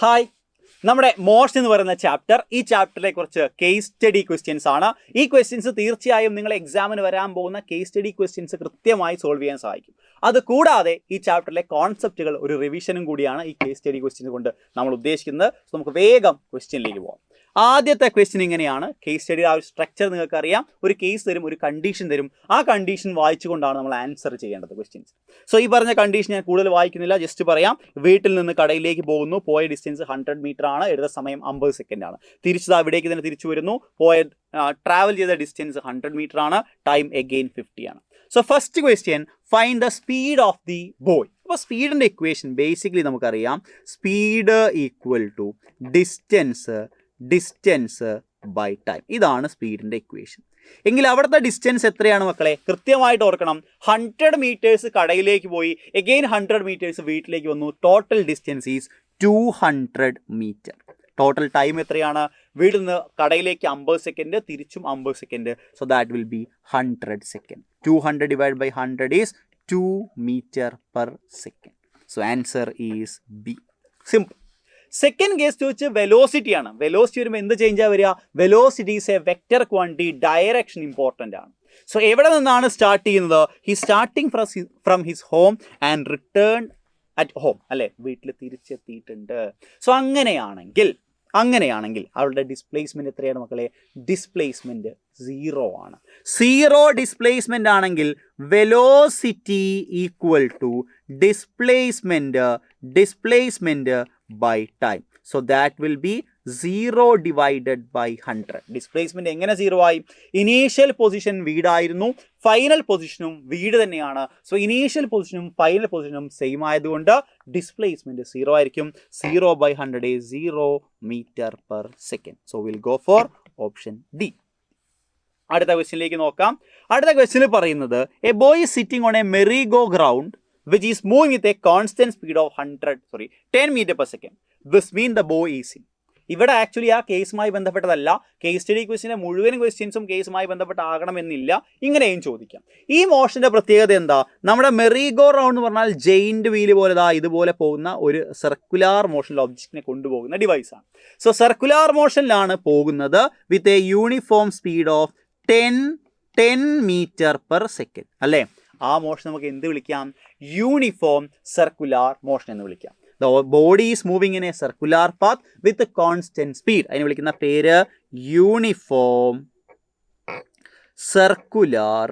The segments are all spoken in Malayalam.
ഹായ്, നമ്മുടെ മോഷൻ എന്ന് പറയുന്ന ചാപ്റ്റർ, ഈ ചാപ്റ്ററിലെ കുറച്ച് കേസ് സ്റ്റഡി ക്വസ്റ്റ്യൻസ് ആണ്. ഈ ക്വസ്റ്റ്യൻസ് തീർച്ചയായും നിങ്ങൾ എക്സാമിന് വരാൻ പോകുന്ന കേസ് സ്റ്റഡി ക്വസ്റ്റ്യൻസ് കൃത്യമായി സോൾവ് ചെയ്യാൻ സഹായിക്കും. അതുകൂടാതെ ഈ ചാപ്റ്ററിലെ കോൺസെപ്റ്റുകൾ ഒരു റിവിഷനും കൂടിയാണ് ഈ കേസ് സ്റ്റഡി ക്വസ്റ്റ്യൻ കൊണ്ട് നമ്മൾ ഉദ്ദേശിക്കുന്നത്. സോ നമുക്ക് വേഗം ക്വസ്റ്റ്യനിലേക്ക് പോകാം. ആദ്യത്തെ ക്വസ്റ്റ്യൻ ഇങ്ങനെയാണ്. കേസ് സ്റ്റഡിയുടെ ആ ഒരു സ്ട്രക്ചർ നിങ്ങൾക്ക് അറിയാം. ഒരു കേസ് തരും, ഒരു കണ്ടീഷൻ തരും. ആ കണ്ടീഷൻ വായിച്ചുകൊണ്ടാണ് നമ്മൾ ആൻസർ ചെയ്യേണ്ടത് ക്വസ്റ്റ്യൻസ്. സോ ഈ പറഞ്ഞ കണ്ടീഷൻ ഞാൻ കൂടുതൽ വായിക്കുന്നില്ല, ജസ്റ്റ് പറയാം. വീട്ടിൽ നിന്ന് കടയിലേക്ക് പോകുന്നു, പോയ ഡിസ്റ്റൻസ് 100 മീറ്റർ ആണ്, എടുത്ത സമയം 50 സെക്കൻഡ് ആണ്. തിരിച്ചത് അവിടേക്ക് തന്നെ തിരിച്ചു വരുന്നു, ട്രാവൽ ചെയ്ത ഡിസ്റ്റൻസ് 100 മീറ്റർ ആണ്, ടൈം അഗെയിൻ 50 ആണ്. So first question, find the speed of the boy. അപ്പോൾ സ്പീഡിൻ്റെ ഇക്വേഷൻ ബേസിക്കലി നമുക്കറിയാം, speed equal to distance by time. ഇതാണ് സ്പീഡിൻ്റെ ഇക്വേഷൻ. എങ്കിൽ അവിടുത്തെ ഡിസ്റ്റൻസ് എത്രയാണ് മക്കളെ? കൃത്യമായിട്ട് ഓർക്കണം. 100 മീറ്റേഴ്സ് കടയിലേക്ക് പോയി, എഗെയിൻ 100 മീറ്റേഴ്സ് വീട്ടിലേക്ക് വന്നു. Total distance is 200 metre. Total time എത്രയാണ്? വീട്ടിൽ നിന്ന് കടയിലേക്ക് 50 സെക്കൻഡ്, തിരിച്ചും 50 second. So that will be 100 second. 200 divide by 100 is 2 metre per second. So answer is B. Simple. Second case ചോദിച്ച് വെലോസിറ്റി ആണ്. വെലോസിറ്റി വരുമ്പോൾ എന്ത് ചേഞ്ചാണ് വരിക? Velocity is a vector quantity, direction important ആണ്. സോ എവിടെ നിന്നാണ് സ്റ്റാർട്ട് ചെയ്യുന്നത്? He starting from his home and return at home, അല്ലേ? വീട്ടിൽ തിരിച്ചെത്തിയിട്ടുണ്ട്. സോ അങ്ങനെയാണെങ്കിൽ അവരുടെ ഡിസ്പ്ലേസ്മെൻറ്റ് എത്രയാണ് മക്കളെ? ഡിസ്പ്ലേസ്മെൻറ്റ് 0 ആണ്. 0 ഡിസ്പ്ലേസ്മെൻ്റ് ആണെങ്കിൽ velocity equal to displacement by time. So that will be 0 divided by 100. Displacement എങ്ങനെ 0 ആയി? ഇനീഷ്യൽ പൊസിഷൻ വീടായിരുന്നു, ഫൈനൽ പൊസിഷനും വീട് തന്നെയാണ്. സോ ഇനീഷ്യൽ പൊസിഷനും ഫൈനൽ പൊസിഷനും സെയിം ആയതുകൊണ്ട് ഡിസ്പ്ലേസ്മെൻറ്റ് 0 ആയിരിക്കും. 0 by 100 is 0 metre per second. So will go for option D. അടുത്ത ക്വസ്റ്റ്യനിലേക്ക് നോക്കാം. അടുത്ത ക്വസ്റ്റ്യനിൽ പറയുന്നത്, a boy is sitting on a merry go ground which is moving with a constant speed of 10 meter per second. This means the boy is in. ഇവിടെ ആക്ച്വലി ആ കേസുമായി ബന്ധപ്പെട്ടതല്ല. കേസ് സ്റ്റഡി ക്വസ്റ്റിൻ്റെ മുഴുവൻ ക്വസ്റ്റ്യൻസും കേസുമായി ബന്ധപ്പെട്ടാകണമെന്നില്ല, ഇങ്ങനെയും ചോദിക്കാം. ഈ മോഷൻ്റെ പ്രത്യേകത എന്താ? നമ്മുടെ മെറി ഗോ റൗണ്ട് എന്ന് പറഞ്ഞാൽ ജെയിൻറ്റ് വീല് പോലെ ഇതുപോലെ പോകുന്ന ഒരു സർക്കുലാർ മോഷനിൽ ഒബ്ജക്റ്റിനെ കൊണ്ടുപോകുന്ന ഡിവൈസാണ്. സോ സർക്കുലാർ മോഷനിലാണ് പോകുന്നത് with a uniform speed of 10 metre per second, അല്ലേ? ആ മോഷൻ നമുക്ക് എന്ത് വിളിക്കാം? യൂണിഫോം സർക്കുലാർ മോഷൻ എന്ന് വിളിക്കാം. The body is moving in A circular path with constant speed. അതിന് വിളിക്കുന്ന പേര് യൂണിഫോം സർക്കുലാർ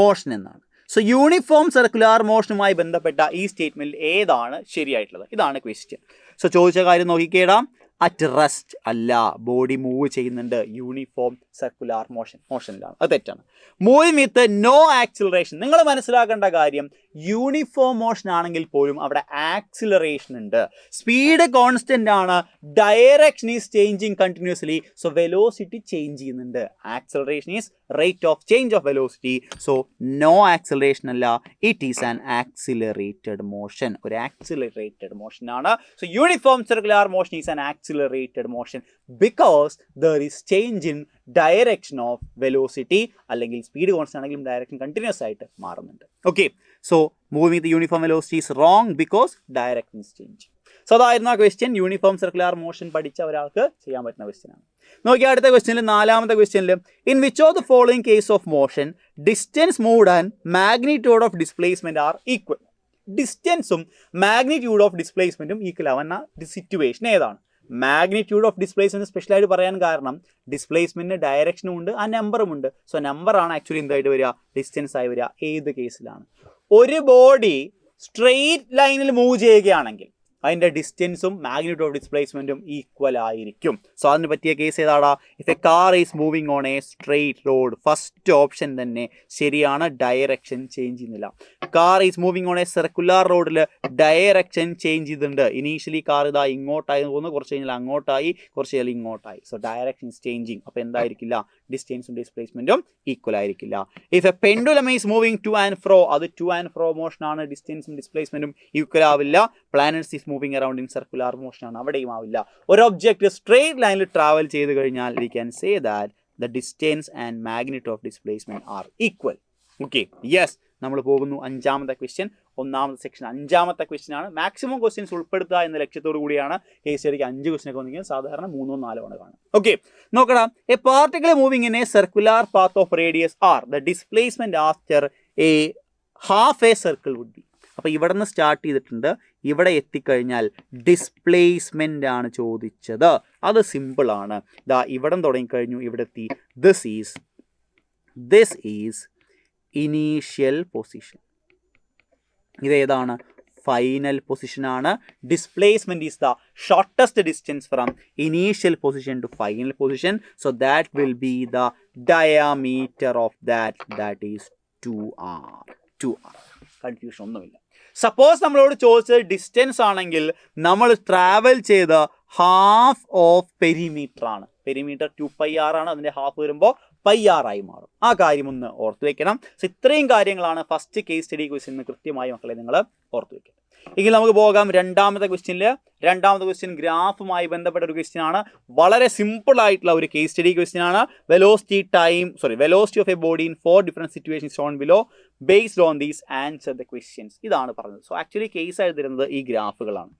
മോഷൻ എന്നാണ്. സോ യൂണിഫോം സർക്കുലാർ മോഷനുമായി ബന്ധപ്പെട്ട ഈ സ്റ്റേറ്റ്മെൻറ്റിൽ ഏതാണ് ശരിയായിട്ടുള്ളത്? ഇതാണ് ക്വസ്റ്റ്യൻ. സോ ചോദിച്ച കാര്യം നോക്കിക്കേടാം. അറ്റ് റെസ്റ്റ് അല്ല, ബോഡി മൂവ് ചെയ്യുന്നുണ്ട്. യൂണിഫോം സർക്കുലാർ മോഷനിലാണ്, അത് തെറ്റാണ്. Moving with no acceleration. നിങ്ങൾ മനസ്സിലാക്കേണ്ട കാര്യം, യൂണിഫോം മോഷൻ ആണെങ്കിൽ പോലും അവിടെ ആക്സിലറേഷൻ ഉണ്ട്. സ്പീഡ് കോൺസ്റ്റന്റ് ആണ്, direction is changing continuously. So velocity change ചെയ്യുന്നുണ്ട്. Acceleration is rate of change of velocity. So no acceleration അല്ല, it is an accelerated motion. ഒരു ആക്സിലറേറ്റഡ് മോഷൻ ആണ്. So uniform circular motion is an accelerated motion because there is change in direction of velocity. അല്ലെങ്കിൽ സ്പീഡ് കോൺസ്റ്റന്റ് ആണെങ്കിലും ഡയറക്ഷൻ കണ്ടിന്യൂസ് ആയിട്ട് മാറുന്നുണ്ട്. Okay, so moving with uniform velocity is wrong because direction is change. So അതായിരുന്നു ആ ക്വസ്റ്റ്യൻ. യൂണിഫോം സർക്കുലാർ മോഷൻ പഠിച്ച ഒരാൾക്ക് ചെയ്യാൻ പറ്റുന്ന ക്വസ്റ്റ്യൻ ആണ്. നോക്കിയാൽ അടുത്ത ക്വസ്റ്റ്യനിൽ, നാലാമത്തെ ക്വസ്റ്റ്യനിൽ, in which of the following case of motion distance moved and magnitude of displacement are equal. ഡിസ്റ്റൻസും മാഗ്നിറ്റ്യൂഡ് ഓഫ് ഡിസ്പ്ലേസ്മെന്റും ഈക്വൽ ആവുന്ന സിറ്റുവേഷൻ ഏതാണ്? മാഗ്നിറ്റ്യൂഡ് ഓഫ് ഡിസ്പ്ലേസ്മെന്റ് സ്പെഷ്യലായിട്ട് പറയാൻ കാരണം ഡിസ്പ്ലേസ്മെന്റിന് ഡയറക്ഷനും ഉണ്ട്, ആ നമ്പറും ഉണ്ട്. സോ നമ്പറാണ് ആക്ച്വലി എന്തായിട്ട് വരിക? ഡിസ്റ്റൻസ് ആയി വരിക. ഏത് കേസിലാണ്? ഒരു ബോഡി സ്ട്രെയിറ്റ് ലൈനിൽ മൂവ് ചെയ്യുകയാണെങ്കിൽ അതിൻ്റെ ഡിസ്റ്റൻസും മാഗ്നിറ്റ്യൂഡ് ഓഫ് ഡിസ്പ്ലേസ്മെൻറ്റും ഈക്വൽ ആയിരിക്കും. സോ അതിന് പറ്റിയ കേസ് ഏതാടാ? If a car is moving on a straight road, first option തന്നെ ശരിയാണ്. ഡയറക്ഷൻ ചേഞ്ച് ചെയ്യുന്നില്ല. Car is moving on a circular റോഡിൽ ഡയറക്ഷൻ ചേഞ്ച് ചെയ്തിട്ടുണ്ട്. ഇനീഷ്യലി കാർ ഇതാ ഇങ്ങോട്ടായി പോകുന്നു, കുറച്ച് കഴിഞ്ഞാൽ അങ്ങോട്ടായി, കുറച്ച് കഴിഞ്ഞാൽ ഇങ്ങോട്ടായി. So direction is changing. അപ്പോൾ എന്തായിരിക്കില്ല? ഡിസ്റ്റൻസും ഡിസ്പ്ലേസ്മെൻറ്റും ഈക്വൽ ആയിരിക്കില്ല. If a pendulum is moving to and ഫ്രോ, അത് ടു ആൻഡ് ഫ്രോ മോഷൻ ആണ്, ഡിസ്റ്റൻസും ഡിസ്പ്ലേസ്മെൻറ്റും ഈക്വൽ ആവില്ല. Planets is moving around in circular motion ആണ്, അവിടെയും ആവില്ല. ഒരു ഒബ്ജക്റ്റ് സ്ട്രെയിറ്റ് ലൈനിൽ ട്രാവൽ ചെയ്ത് കഴിഞ്ഞാൽ we can say that the distance and magnitude of displacement are equal. Okay, yes. നമ്മൾ പോകുന്നു അഞ്ചാമത്തെ ക്വസ്റ്റ്യൻ. ഒന്നാമത്തെ സെക്ഷൻ 5ാമത്തെ ക്വസ്റ്റ്യൻ ആണ്. മാക്സിമം ക്വസ്റ്റ്യൻസ് ഉൾപ്പെടുത്തുക എന്ന ലക്ഷ്യത്തോടു കൂടിയാണ് കേസ് സ്റ്റഡിക്ക് 5 ക്വസ്റ്റ്യൻ ഒക്കെ വന്നിരിക്കുന്നത്. സാധാരണ 3 or 4 ആണ് കാണും. ഓക്കെ, നോക്കണം. A particle moving in a circular path of radius R the displacement after a half a circle would be. അപ്പോൾ ഇവിടെ നിന്ന് സ്റ്റാർട്ട് ചെയ്തിട്ടുണ്ട്, ഇവിടെ എത്തിക്കഴിഞ്ഞാൽ ഡിസ്പ്ലേസ്മെൻ്റ് ആണ് ചോദിച്ചത്. അത് സിമ്പിളാണ്. ദാ ഇവിടെ തുടങ്ങിക്കഴിഞ്ഞു, ഇവിടെ എത്തി. This is initial position. ഇതേതാണ്? ഫൈനൽ പൊസിഷൻ ആണ്. Displacement is the shortest distance from initial position to final position. So that will be the diameter of that is 2r. Confusion ഒന്നുമില്ല. സപ്പോസ് നമ്മളോട് ചോദിച്ചത് ഡിസ്റ്റൻസ് ആണെങ്കിൽ നമ്മൾ ട്രാവൽ ചെയ്ത ഹാഫ് ഓഫ് പെരിമീറ്റർ ആണ്. പെരിമീറ്റർ 2πr ആണ്. അതിൻ്റെ ഹാഫ് വരുമ്പോൾ πr ആയി മാറും. ആ കാര്യം ഒന്ന് ഓർത്ത് വെക്കണം. സോ ഇത്രയും കാര്യങ്ങളാണ് ഫസ്റ്റ് കേസ് സ്റ്റഡി ക്വസ്റ്റ്യൻ കൃത്യമായി മക്കളെ നിങ്ങൾ ഓർത്ത് വെക്കണം. എങ്കിൽ നമുക്ക് പോകാം രണ്ടാമത്തെ ക്വസ്റ്റ്യനിൽ. രണ്ടാമത്തെ ക്വസ്റ്റ്യൻ ഗ്രാഫുമായി ബന്ധപ്പെട്ട ഒരു ക്വസ്റ്റ്യൻ ആണ്. വളരെ സിമ്പിൾ ആയിട്ടുള്ള ഒരു കേസ് സ്റ്റഡി ക്വസ്റ്റ്യൻ ആണ്. Velocity of A body in 4 different situations Sean below based on these answer the questions. ഇതാണ് പറഞ്ഞത്. സോ ആക്ച്വലി കേസ് ആയി തരുന്നത് ഈ ഗ്രാഫുകളാണ്.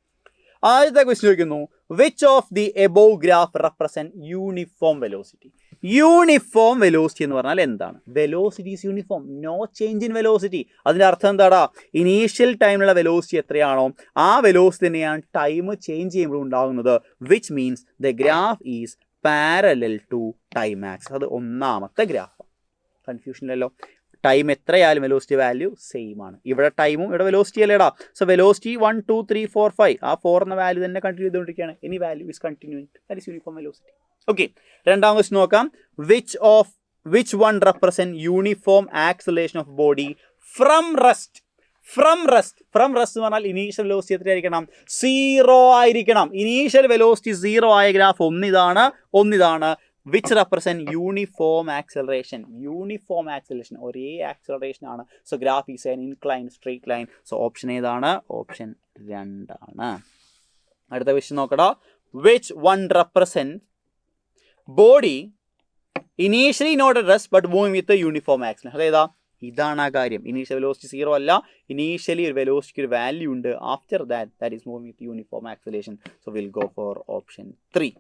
ആദ്യത്തെ ക്വസ്റ്റ്യൻ ചോദിക്കുന്നു, which of the above graph represent uniform velocity. Uniform velocity എന്ന് പറഞ്ഞാൽ എന്താണ്? Velocity is uniform, no change in velocity. അതിൻ്റെ അർത്ഥം എന്താടാ? ഇനീഷ്യൽ ടൈമിലുള്ള വെലോസിറ്റി എത്രയാണോ ആ വെലോസിറ്റി തന്നെയാണ് ടൈം ചേഞ്ച് ചെയ്യുമ്പോൾ ഉണ്ടാകുന്നത്. Which means the graph is parallel to time axis. അത് ഒന്നാമത്തെ ഗ്രാഫ്. കൺഫ്യൂഷൻ ഇല്ലല്ലോ. ടൈം എത്രയായാലും വെലോസിറ്റി വാല്യൂ സെയിം ആണ്. ഇവിടെ ടൈമും ഇവിടെ വെലോസിറ്റി അല്ലേടാ. സോ വെലോസിറ്റി 1 2 3 4 5 ആ 4 എന്ന വാല്യൂ തന്നെ കണ്ടിന്യൂ ചെയ്തുകൊണ്ടിരിക്കുകയാണ്. Any value is continuing, that is uniform velocity. Okay, രണ്ടാം ക്വസ്റ്റ്യൻ നോക്കാം. Which one represent uniform acceleration of body from rest എന്ന് പറഞ്ഞാൽ ഇനീഷ്യൽ വെലോസിറ്റി എത്രയായിരിക്കണം? 0 ആയിരിക്കണം. ഇനീഷ്യൽ വെലോസിറ്റി 0 ആയ ഗ്രാഫ് ഒന്നിതാണ്. Which represent uniform acceleration. ഒരേ ആക്സിലറേഷൻ ആണ്. So graph is an incline straight line. So option ഏതാണ്? ഓപ്ഷൻ 2 ആണ്. അടുത്ത ക്വസ്റ്റ്യൻ നോക്കടാ. Which one represent body initially not at rest but moving with uniform acceleration. അതേതാ? ഇതാണ് ആ കാര്യം. ഇനീഷ്യൽ വെലോസിറ്റി 0 അല്ല. ഇനീഷ്യലി ഒരു വെലോസിറ്റിക്ക് ഒരു വാല്യൂ ഉണ്ട്. After that is moving with uniform acceleration. So will go for option 3.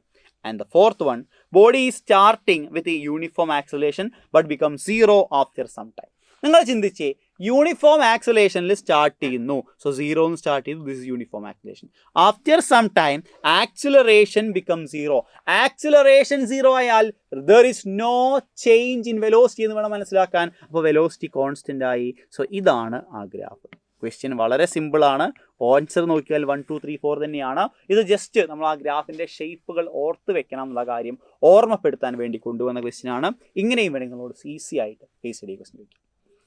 And the fourth one, body is starting with a uniform acceleration but becomes 0 after some time. നിങ്ങൾ ചിന്തിച്ചേ, യൂണിഫോം ആക്സിലറേഷനിൽ സ്റ്റാർട്ട് ചെയ്യുന്നു. സോ 0 സ്റ്റാർട്ട് ചെയ്തു. This is uniform acceleration. After some time acceleration become 0. Acceleration 0 ആയാൽ there is no change in velocity എന്ന് വേണം മനസ്സിലാക്കാൻ. അപ്പോൾ വെലോസിറ്റി കോൺസ്റ്റന്റ് ആയി. സോ ഇതാണ് ആ ഗ്രാഫ്. ക്വസ്റ്റ്യൻ വളരെ സിമ്പിളാണ്. ആൻസർ നോക്കിയാൽ 1 2 3 4 തന്നെയാണ്. ഇത് ജസ്റ്റ് നമ്മൾ ആ ഗ്രാഫിൻ്റെ ഷേപ്പുകൾ ഓർത്ത് വെക്കണം എന്നുള്ള കാര്യം ഓർമ്മപ്പെടുത്താൻ വേണ്ടി കൊണ്ടുവന്ന ക്വസ്റ്റ്യൻ ആണ്. ഇങ്ങനെയും വേണമെങ്കിൽ നിങ്ങളോട് ഈസി ആയിട്ട് കേസ് സ്റ്റഡി ക്വസ്റ്റ്യൻ വയ്ക്കും.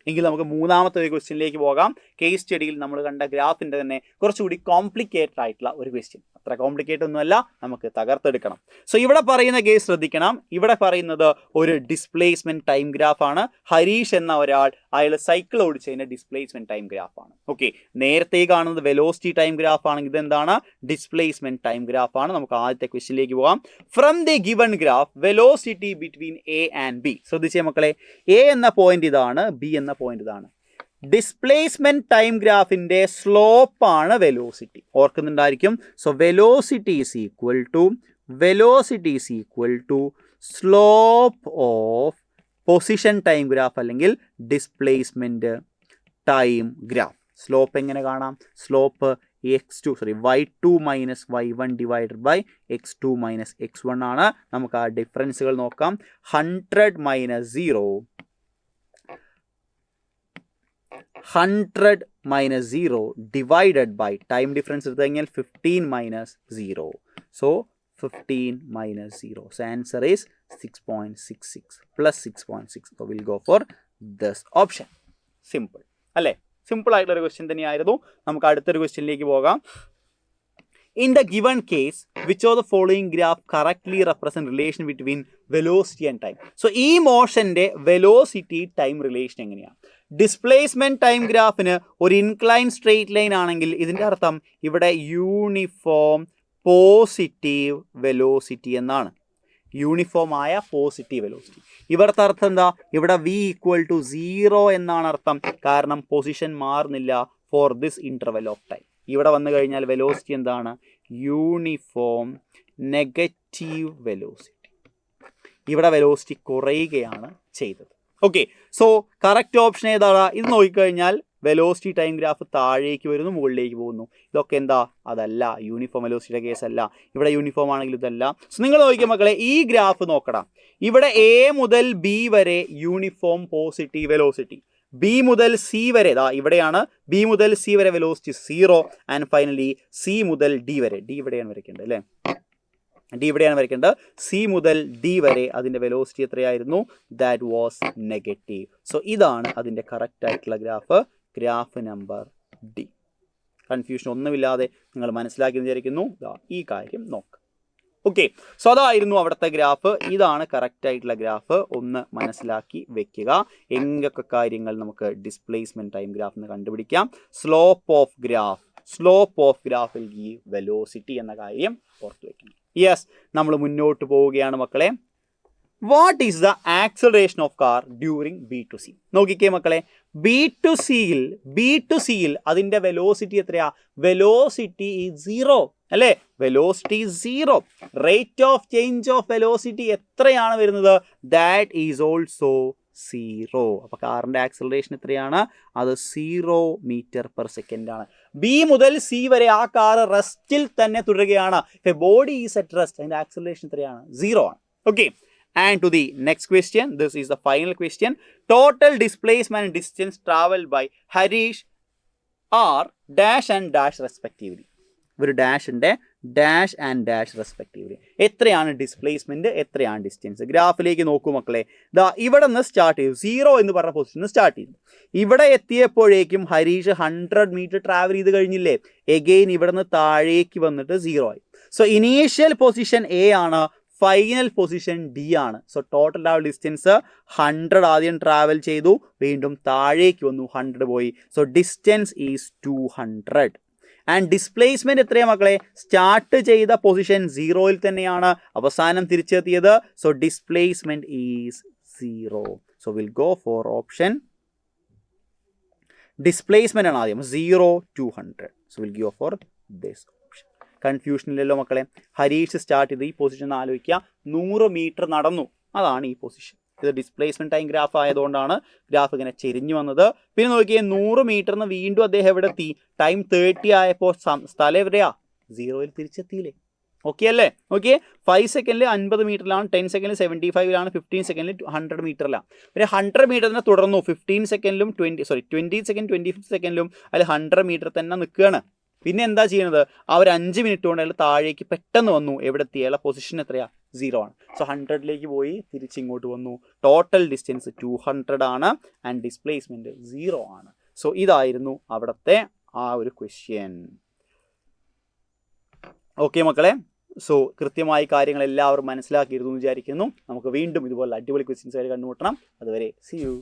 എങ്കിൽ നമുക്ക് മൂന്നാമത്തെ ഒരു ക്വസ്റ്റ്യനിലേക്ക് പോകാം. കേസ് സ്റ്റഡിയിൽ നമ്മൾ കണ്ട ഗ്രാഫിൻ്റെ തന്നെ കുറച്ചുകൂടി കോംപ്ലിക്കേറ്റഡ് ആയിട്ടുള്ള ഒരു ക്വസ്റ്റ്യൻ. അത്ര കോംപ്ലിക്കേറ്റഡ് ഒന്നുമല്ല, നമുക്ക് തകർത്തെടുക്കണം. സോ ഇവിടെ പറയുന്ന കേസ് ശ്രദ്ധിക്കണം. ഇവിടെ പറയുന്നത് ഒരു ഡിസ്പ്ലേസ്മെന്റ് ടൈം ഗ്രാഫാണ്. ഹരീഷ് എന്ന ഒരാൾ അയാൾ സൈക്കിൾ ഓടിച്ചതിൻ്റെ ഡിസ്പ്ലേസ്മെന്റ് ടൈം ഗ്രാഫാണ്. ഓക്കെ, നേരത്തെ കാണുന്നത് വെലോസിറ്റി ടൈം ഗ്രാഫ് ആണെങ്കിൽ ഇതെന്താണ്? ഡിസ്പ്ലേസ്മെന്റ് ടൈം ഗ്രാഫാണ്. നമുക്ക് ആദ്യത്തെ ക്വസ്റ്റ്യനിലേക്ക് പോകാം. From the given graph velocity between A and B. ശ്രദ്ധിച്ചേ മക്കളെ, എ എന്ന പോയിന്റ് ഇതാണ്, ബി എന്ന പോയിന്റ് ഇതാണ്. ഡിസ്പ്ലേസ്മെന്റ് ടൈം ഗ്രാഫിന്റെ സ്ലോപ്പാണ് വെലോസിറ്റി. ഓർക്കുന്നുണ്ടായിരിക്കും. So velocity is equal to slope of position time graph അല്ലെങ്കിൽ ഡിസ്പ്ലേസ്മെന്റ് ടൈം ഗ്രാഫ്. സ്ലോപ്പ് എങ്ങനെ കാണാം? Slope y2 minus y1 divided by x2 minus x1 ആണ്. നമുക്ക് ആ ഡിഫറൻസുകൾ നോക്കാം. 100 minus 0 divided by time difference എടുത്തു കഴിഞ്ഞാൽ 15 minus 0. So 15 minus 0. So answer is 6.66 plus 6.6. So we'll go for this option. Simple. അല്ലേ? സിമ്പിൾ ആയിട്ടുള്ള ഒരു ക്വസ്റ്റ്യൻ തന്നെയായിരുന്നു. നമുക്ക് അടുത്തൊരു ക്വസ്റ്റ്യനിലേക്ക് പോകാം. In the given case, which of the following graph correctly represent relation between velocity and time? So ഈ മോഷന്റെ വെലോസിറ്റി ടൈം റിലേഷൻ എങ്ങനെയാണ്? ഡിസ്പ്ലേസ്മെന്റ് ടൈം ഗ്രാഫിന് ഒരു ഇൻക്ലൈൻ സ്ട്രെയിറ്റ് ലൈൻ ആണെങ്കിൽ ഇതിൻ്റെ അർത്ഥം ഇവിടെ യൂണിഫോം പോസിറ്റീവ് വെലോസിറ്റി എന്നാണ്. യൂണിഫോം ആയ പോസിറ്റീവ് വെലോസിറ്റി. ഇവിടുത്തെ അർത്ഥം എന്താ? ഇവിടെ v = 0 എന്നാണ് അർത്ഥം. കാരണം പൊസിഷൻ മാറുന്നില്ല, for this interval of time. ഇവിടെ വന്നു കഴിഞ്ഞാൽ വെലോസിറ്റി എന്താണ്? Uniform negative velocity. ഇവിടെ വെലോസിറ്റി കുറയുകയാണ് ചെയ്തത്. ഓക്കെ, സോ കറക്റ്റ് ഓപ്ഷൻ ഏതാണ്? ഇത് നോക്കിക്കഴിഞ്ഞാൽ വെലോസിറ്റി ടൈം ഗ്രാഫ് താഴേക്ക് വരുന്നു, മുകളിലേക്ക് പോകുന്നു. ഇതൊക്കെ എന്താ? അതല്ല, യൂണിഫോം വെലോസിറ്റിയുടെ കേസ് അല്ല. ഇവിടെ യൂണിഫോം ആണെങ്കിൽ ഇതല്ല. സോ നിങ്ങൾ നോക്കിയ മക്കളെ, ഈ ഗ്രാഫ് നോക്കണം. ഇവിടെ എ മുതൽ ബി വരെ യൂണിഫോം പോസിറ്റീവ് വെലോസിറ്റി, ബി മുതൽ സി വരെ ഇവിടെയാണ്, ബി മുതൽ സി വരെ വെലോസിറ്റി 0, ആൻഡ് ഫൈനലി സി മുതൽ ഡി വരെ, ഡി ഇവിടെയാണ് വരയ്ക്കേണ്ടത് അല്ലേ, ഡി ഇവിടെയാണ് വരയ്ക്കേണ്ടത്. സി മുതൽ ഡി വരെ അതിൻ്റെ വെലോസിറ്റി എത്രയായിരുന്നു? That was negative. സോ ഇതാണ് അതിൻ്റെ കറക്റ്റ് ആയിട്ടുള്ള graph, graph number D. Confusion ഒന്നുമില്ലാതെ നിങ്ങൾ മനസ്സിലാക്കി വിചാരിക്കുന്നു. ഈ കാര്യം നോക്കാം. ഓക്കെ, സോ അതായിരുന്നു അവിടുത്തെ ഗ്രാഫ്. ഇതാണ് കറക്റ്റ് ആയിട്ടുള്ള ഗ്രാഫ്. ഒന്ന് മനസ്സിലാക്കി വെക്കുക. എന്തൊക്കെ കാര്യങ്ങൾ നമുക്ക് ഡിസ്പ്ലേസ്മെന്റ് ടൈം ഗ്രാഫ് എന്ന് കണ്ടുപിടിക്കാം. സ്ലോപ്പ് ഓഫ് ഗ്രാഫിൽ ഈ വെലോസിറ്റി എന്ന കാര്യം ഓർത്തു വെക്കണം. യെസ്, നമ്മൾ മുന്നോട്ട് പോവുകയാണ് മക്കളെ. What is the acceleration of car during B to C? നോക്കിക്കേ മക്കളെ, ബി ടു സിയിൽ അതിൻ്റെ വെലോസിറ്റി എത്രയാ? വെലോസിറ്റി ഈസ് 0 അല്ലേ? Velocity 0. Rate of change of velocity എത്രയാണ് വരുന്നത്? That is also 0. അപ്പോൾ കാറിൻ്റെ ആക്സലറേഷൻ എത്രയാണ്? അത് 0 മീറ്റർ/സെക്കൻഡ് ആണ്. ബി മുതൽ സി വരെ ആ കാർ റെസ്റ്റിൽ തന്നെ തുടരുകയാണ്. ബോഡി ഈസ് അറ്റ് റെസ്റ്റ്, അതിൻ്റെ ആക്സലറേഷൻ എത്രയാണ്? 0 ആണ്. Okay, and to the next question, this is the final question. Total displacement and distance traveled by Harish are dash and dash respectively. ഒരു ഡാഷിൻ്റെ ഡാഷ് ആൻഡ് ഡാഷ് റെസ്പെക്റ്റീവ്ലി. എത്രയാണ് ഡിസ്പ്ലേസ്മെൻറ്റ്, എത്രയാണ് ഡിസ്റ്റൻസ്? ഗ്രാഫിലേക്ക് നോക്കൂ മക്കളെ. ഇവിടെ നിന്ന് സ്റ്റാർട്ട് ചെയ്തു, 0 എന്ന് പറഞ്ഞ പൊസിഷനിൽ സ്റ്റാർട്ട് ചെയ്തു. ഇവിടെ എത്തിയപ്പോഴേക്കും ഹരീഷ് 100 മീറ്റർ ട്രാവൽ ചെയ്ത് കഴിഞ്ഞില്ലേ? എഗെയിൻ ഇവിടെ നിന്ന് താഴേക്ക് വന്നിട്ട് 0 ആയി. സോ ഇനീഷ്യൽ പൊസിഷൻ എ ആണ്, ഫൈനൽ പൊസിഷൻ ഡി ആണ്. സോ ടോട്ടൽ ട്രാവൽ ഡിസ്റ്റൻസ് 100 ആദ്യം ട്രാവൽ ചെയ്തു, വീണ്ടും താഴേക്ക് വന്നു, 100 പോയി. So distance is 200. And displacement എത്രയാണ് മക്കളെ? സ്റ്റാർട്ട് ചെയ്ത പൊസിഷൻ 0യിൽ തന്നെയാണ് അവസാനം തിരിച്ചെത്തിയത്. So displacement is 0. So will go for option displacement ആണ് ആദ്യം, 0 200. So will go for this option. Confusion ഇല്ലല്ലോ മക്കളെ. ഹരീഷ് സ്റ്റാർട്ട് ചെയ്ത് ഈ പൊസിഷൻ ആലോചിക്കുക, 100 മീറ്റർ നടന്നു, അതാണ് ഈ പൊസിഷൻ. ഇത് ഡിസ്പ്ലേസ്മെന്റ് ടൈം ഗ്രാഫ് ആയതുകൊണ്ടാണ് ഗ്രാഫ് ഇങ്ങനെ ചെരിഞ്ഞു വന്നത്. പിന്നെ നോക്കിയേ, 100 മീറ്ററിന് വീണ്ടും അദ്ദേഹം എവിടെ എത്തി? ടൈം 30 ആയപ്പോൾ സ്ഥലം എവിടെയാ? 0യിൽ തിരിച്ചെത്തിയില്ലേ? ഓക്കെ അല്ലേ? ഓക്കെ, 5 സെക്കൻഡിൽ 50 മീറ്ററിലാണ്, 10 സെക്കൻഡിൽ 75ലാണ്, 15 സെക്കൻഡിൽ 100 മീറ്ററിലാണ്. പിന്നെ 100 മീറ്റർ തന്നെ തുടർന്നു, 15 സെക്കൻഡിലും 20 സെക്കൻഡ് 25 സെക്കൻഡിലും അതിൽ 100 മീറ്റർ തന്നെ നിൽക്കുകയാണ്. പിന്നെ എന്താ ചെയ്യുന്നത്? ആ ഒരു 5 മിനിറ്റ് കൊണ്ട് അയാൾ താഴേക്ക് പെട്ടെന്ന് വന്നു. എവിടെ എത്തി? അയാളെ പൊസിഷൻ എത്രയാ? 0 ആണ്. സോ 100ലേക്ക് പോയി തിരിച്ചിങ്ങോട്ട് വന്നു. ടോട്ടൽ ഡിസ്റ്റൻസ് 200 ആണ് ആൻഡ് ഡിസ്പ്ലേസ്മെന്റ് 0 ആണ്. സോ ഇതായിരുന്നു അവിടുത്തെ ആ ഒരു ക്വസ്റ്റ്യൻ. ഓക്കെ മക്കളെ, സോ കൃത്യമായി കാര്യങ്ങൾ എല്ലാവരും മനസ്സിലാക്കിയിരുന്നു എന്ന് വിചാരിക്കുന്നു. നമുക്ക് വീണ്ടും ഇതുപോലെ അടിപൊളി ക്വസ്റ്റ്യൻസ് ആയിട്ട് കണ്ടുമുട്ടണം. അതുവരെ see you.